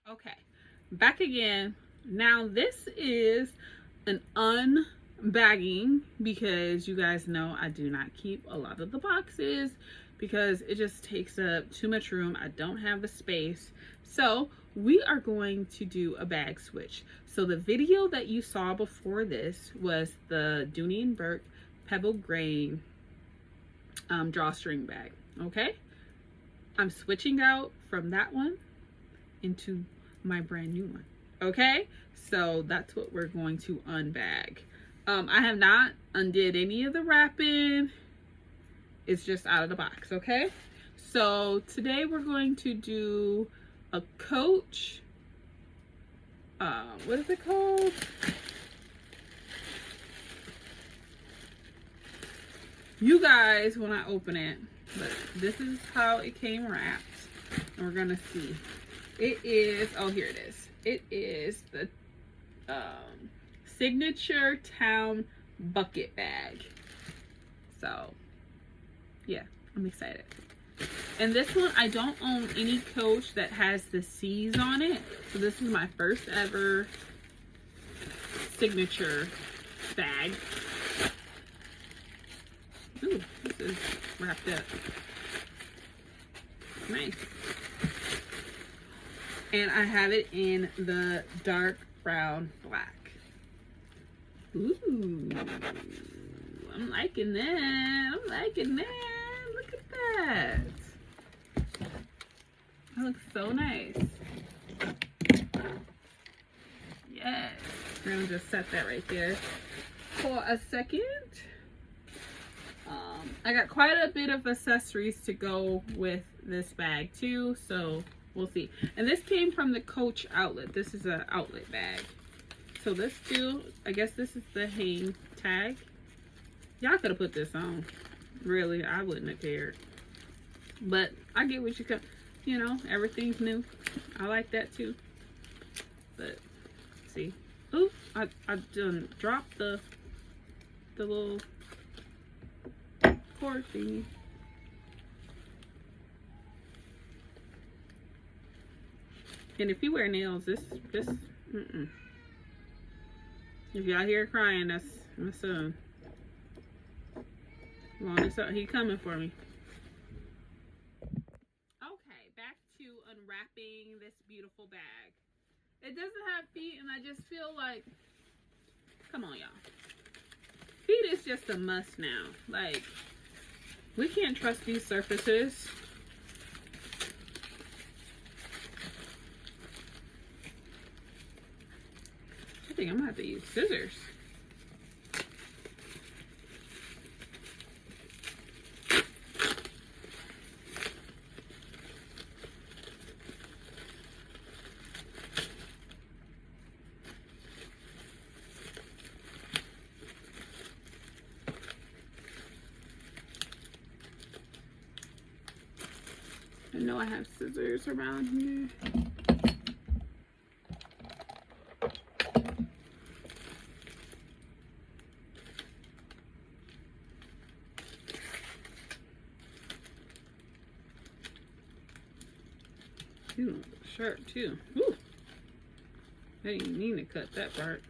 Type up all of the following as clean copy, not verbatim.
Okay, back again. Now this is an unbagging because you guys know I do not keep a lot of the boxes because it just takes up too much room. I don't have the space. So we are going to do a bag switch. So the video that you saw before this was the Dooney and Burke Pebble Grain drawstring bag. Okay, I'm switching out from that one into my brand new one. Okay, so that's what we're going to unbag. I have not undid any of the wrapping. It's just out of the box. Okay, so today we're going to do a Coach, what is it called? You guys, when I open it, but this is how it came wrapped, and we're gonna see. It is, oh, here it is. It is the Signature Town Bucket Bag. So, yeah, I'm excited. And this one, I don't own any Coach that has the C's on it. So this is my first ever Signature bag. Ooh, this is wrapped up. Nice. And I have it in the dark brown black. Ooh, I'm liking that. I'm liking that. Look at that. That looks so nice. Yes. We're gonna just set that right there for a second. I got quite a bit of accessories to go with this bag too, so we'll see. And this came from the Coach outlet. This is an outlet bag. So this too, I guess this is the hang tag. Y'all could have put this on. Really, I wouldn't have cared. But I get what you could, you know, everything's new. I like that too. But see. Ooh, I done dropped the little cord thingy. And if you wear nails, this mm-mm. If y'all hear crying, that's my son. He coming for me. Okay, back to unwrapping this beautiful bag. It doesn't have feet, and I just feel like, come on, y'all. Feet is just a must now. Like, we can't trust these surfaces. I think I'm gonna have to use scissors. I know I have scissors around here. Ooh, sharp too. Ooh. I didn't mean to cut that part.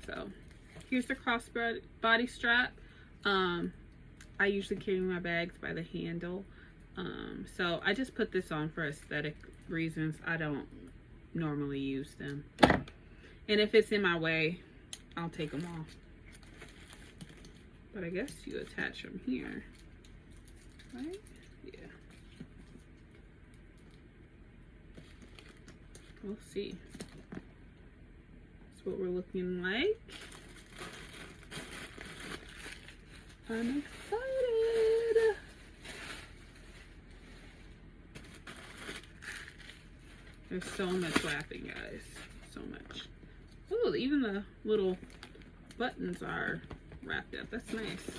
So here's the crossbred body strap. I usually carry my bags by the handle. So I just put this on for aesthetic reasons. I don't normally use them. And if it's in my way, I'll take them off. But I guess you attach them here, right? Yeah. We'll see. That's what we're looking like. I'm excited. There's so much wrapping, guys. So much. Oh, even the little buttons are wrapped up. That's nice.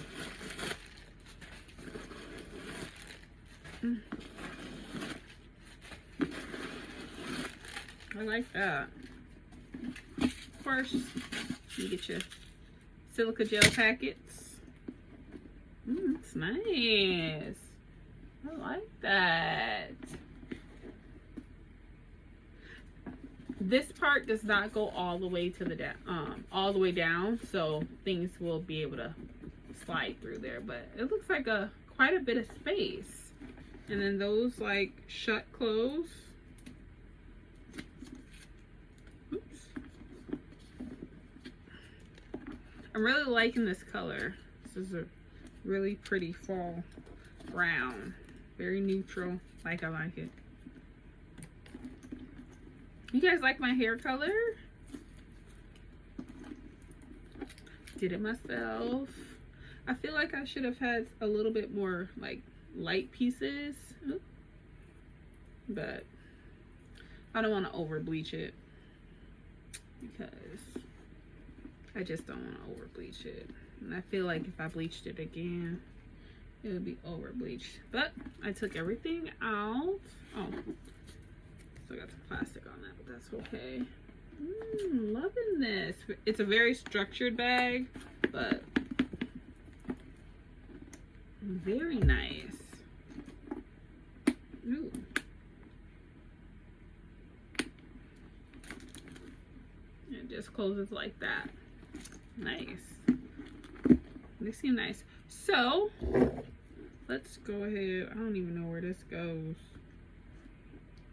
I like that. Of course, you get your silica gel packets. It's nice. I like that. This part does not go all the way to the down, so things will be able to slide through there. But it looks like quite a bit of space. And then those like shut close. Oops. I'm really liking this color. This is a really pretty fall brown. Very neutral. I like it. You guys like my hair color? Did it myself. I feel like I should have had a little bit more like light pieces, but I don't want to over bleach it because I just don't want to over bleach it. And I feel like if I bleached it again, it would be over bleached. But I took everything out. Oh, still got some plastic on that, but that's okay. Loving this. It's a very structured bag, but very nice. Ooh. It just closes like that. Nice. They seem nice. So let's go ahead. I don't even know where this goes.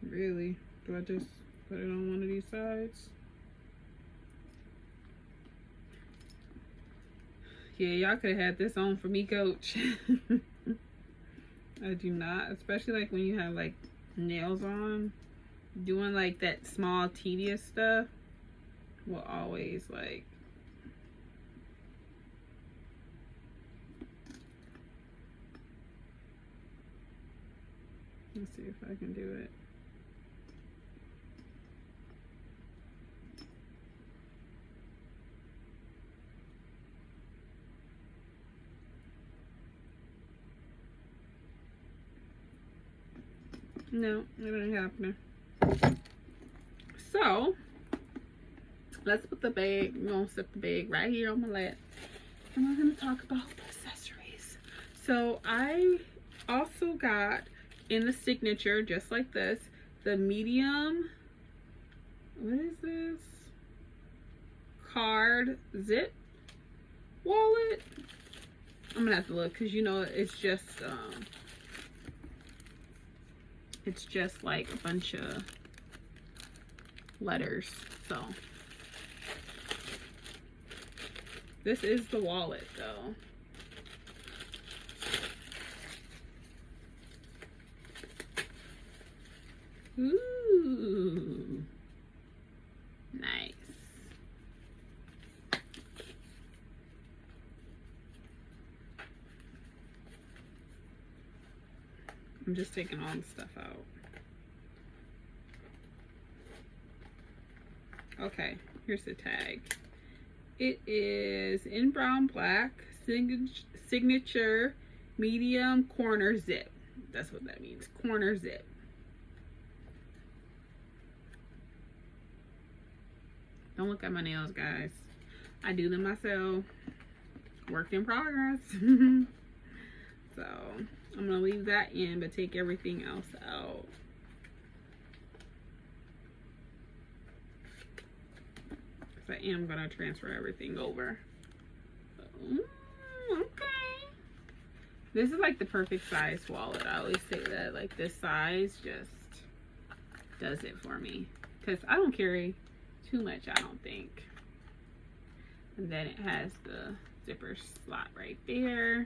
Really? Do I just put it on one of these sides? Yeah, y'all could have had this on for me, coach. I do not, especially like when you have like nails on. Doing like that small tedious stuff will always like let's see if I can do it. No, it ain't happening. So let's put the bag, we're gonna set the bag right here on my lap. And we're gonna talk about the accessories. So I also got in the signature, just like this, the medium, what is this? Card zip wallet. I'm gonna have to look because you know it's just like a bunch of letters. So this is the wallet though. Ooh, nice. I'm just taking all the stuff out. Okay, here's the tag. It is in brown black, signature medium corner zip. That's what that means, corner zip. Don't look at my nails, guys. I do them myself. Work in progress. So I'm gonna leave that in, but take everything else out. Because I am gonna transfer everything over. So, okay. This is like the perfect size wallet. I always say that, like this size just does it for me. Because I don't carry too much, I don't think. And then it has the zipper slot right there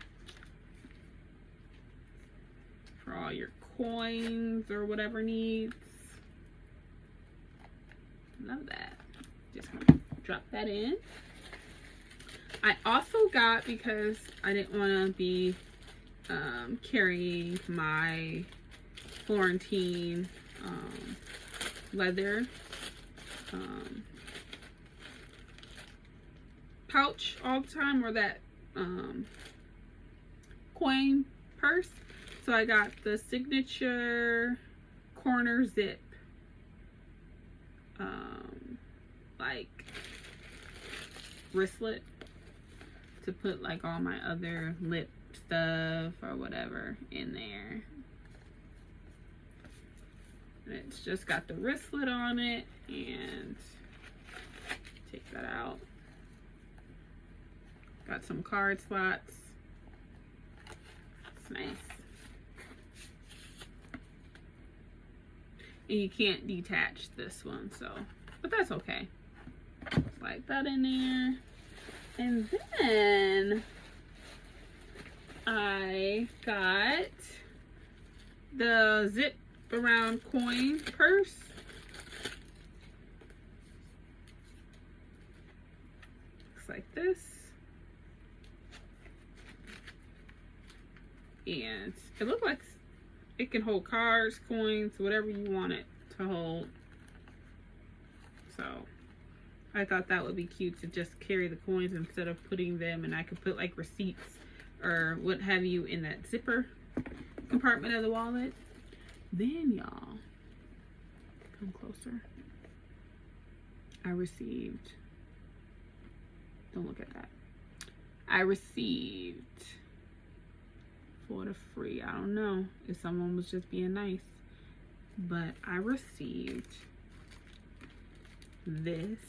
for all your coins or whatever needs. Love that. Just gonna drop that in. I also got, because I didn't want to be carrying my Florentine leather pouch all the time, or that coin purse. So I got the signature corner zip like wristlet to put like all my other lip stuff or whatever in there. And it's just got the wristlet on it, and take that out. Got some card slots. It's nice. And you can't detach this one, so, but that's okay. Slide that in there. And then I got the zip around coin purse. Looks like this. And it looks like it can hold cards, coins, whatever you want it to hold. So I thought that would be cute to just carry the coins instead of putting them, and I could put like receipts or what have you in that zipper compartment of the wallet. Then y'all, come closer. I received, don't look at that. I received for the free, I don't know if someone was just being nice, but I received this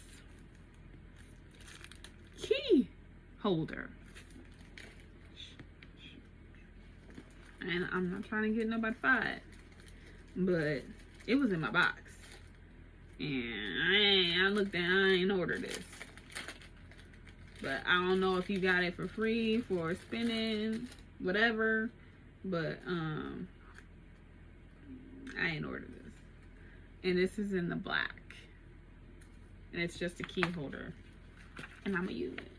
key holder. And I'm not trying to get nobody fired, but it was in my box. And I looked at, I ain't ordered this. But I don't know if you got it for free, for spending, whatever. But I ain't ordered this. And this is in the black. And it's just a key holder. And I'm gonna use it.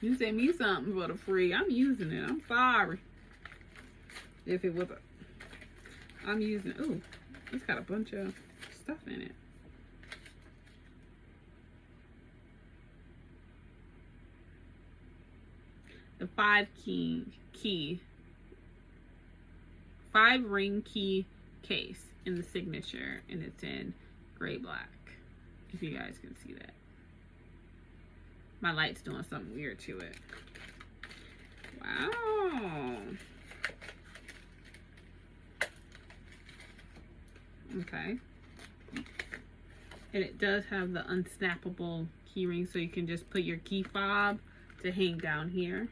You sent me something for the free. I'm using it. I'm sorry. If it was a, I'm using it. Ooh, it's got a bunch of stuff in it. The 5 ring key case in the signature, and it's in gray black, if you guys can see that. My light's doing something weird to it. Wow. Okay. And it does have the unsnappable key ring, so you can just put your key fob to hang down here.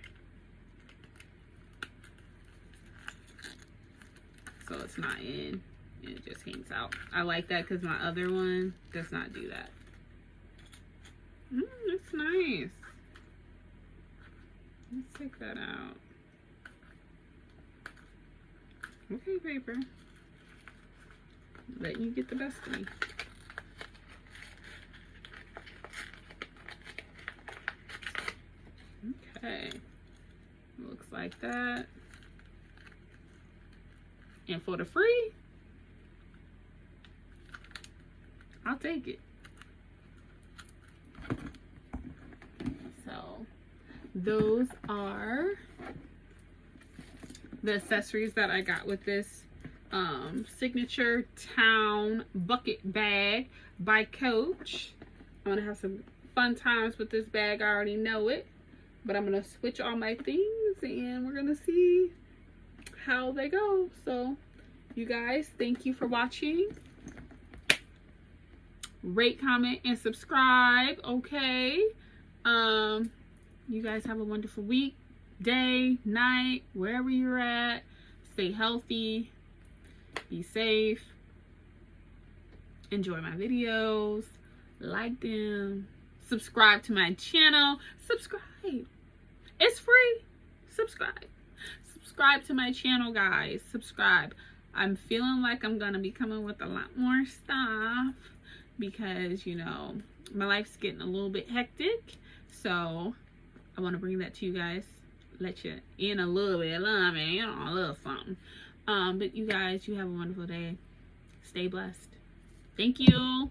So it's not in, and it just hangs out. I like that because my other one does not do that. It's nice. Let's take that out. Okay, paper. Letting you get the best of me. Okay. Looks like that. And for the free, I'll take it. So those are the accessories that I got with this Signature Town bucket bag by Coach. I'm gonna have some fun times with this bag. I already know it, but I'm gonna switch all my things and we're gonna see how they go. So you guys, thank you for watching. Rate, comment, and subscribe. Okay, you guys have a wonderful week, day, night, wherever you're at. Stay healthy, be safe, enjoy my videos, like them, subscribe to my channel. Subscribe, it's free. Subscribe to my channel, guys. Subscribe. I'm feeling like I'm gonna be coming with a lot more stuff because, you know, my life's getting a little bit hectic, so I want to bring that to you guys, let you in a little bit, you know, a little something. But you guys, you have a wonderful day. Stay blessed. Thank you.